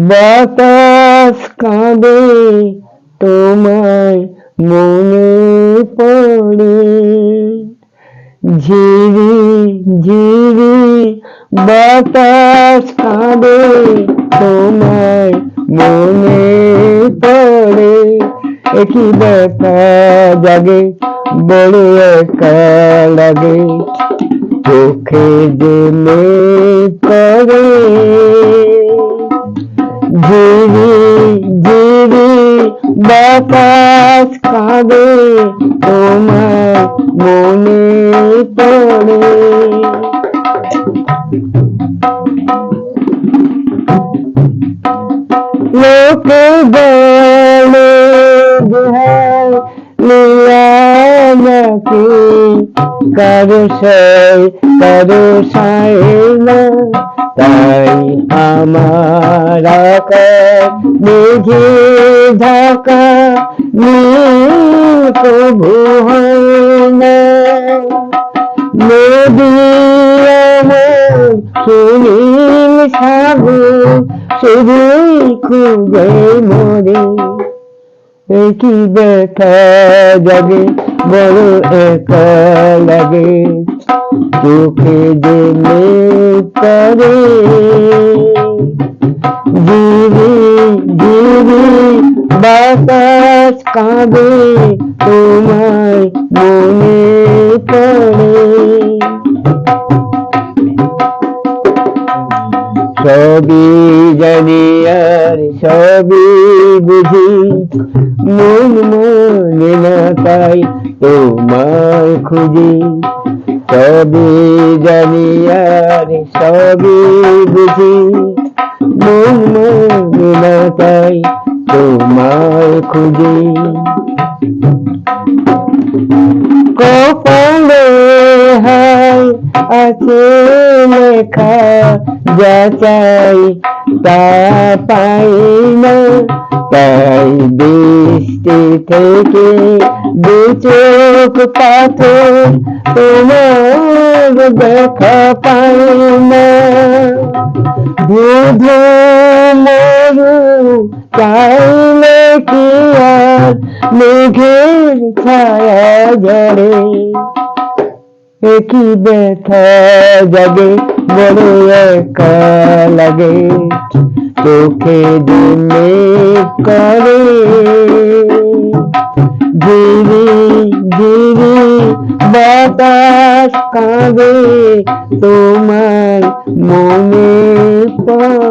বাতাস কাঁদে তোমায় মনে পড়ে, ঝিরি ঝিরি বাতাস কাঁদে তোমায় মনে পড়ে। একই ব্যথা জাগে বড় একা লাগে, চোখে জেলে পড়ে। ঝিরি ঝিরি বাতাস কাঁদে তোমায় মনে পড়ে। লোকে বলে লিয়া নাকি কারো সায় না, তাই আমার আকাশ মেঘে ঢাকা নীল প্রভু হয় না। নদী আমার সুনীল সাগর শুধুই খুঁজে মরে, একই ব্যথা জাগে বড় একা লাগে, চোখে জেলে পড়ে। ঝিরি ঝিরি বাতাস কাঁদে তোমায় মনে পড়ে। সবই জানি আর সবই বুঝি, মন মনে না তাই তোমায় খুঁজি। সবই জানি আর সবই বুঝি, মন মনে না তাই তোমায় খুঁজি। কপালে হায় আছে লেখা, যা চাই তা পাই না, তাই বৃষ্টি থেকে দু চোখ পাথর তোমার দেখা পাই না। ধুধু মরু চাইলে কি আর মেঘের ছায়া জড়ে, একই ব্যথা জাগে বড় একা লাগে, চোখে দিলে করে। ঝিরি ঝিরি বাতাস কাঁদে তোমার মনে পড়ে।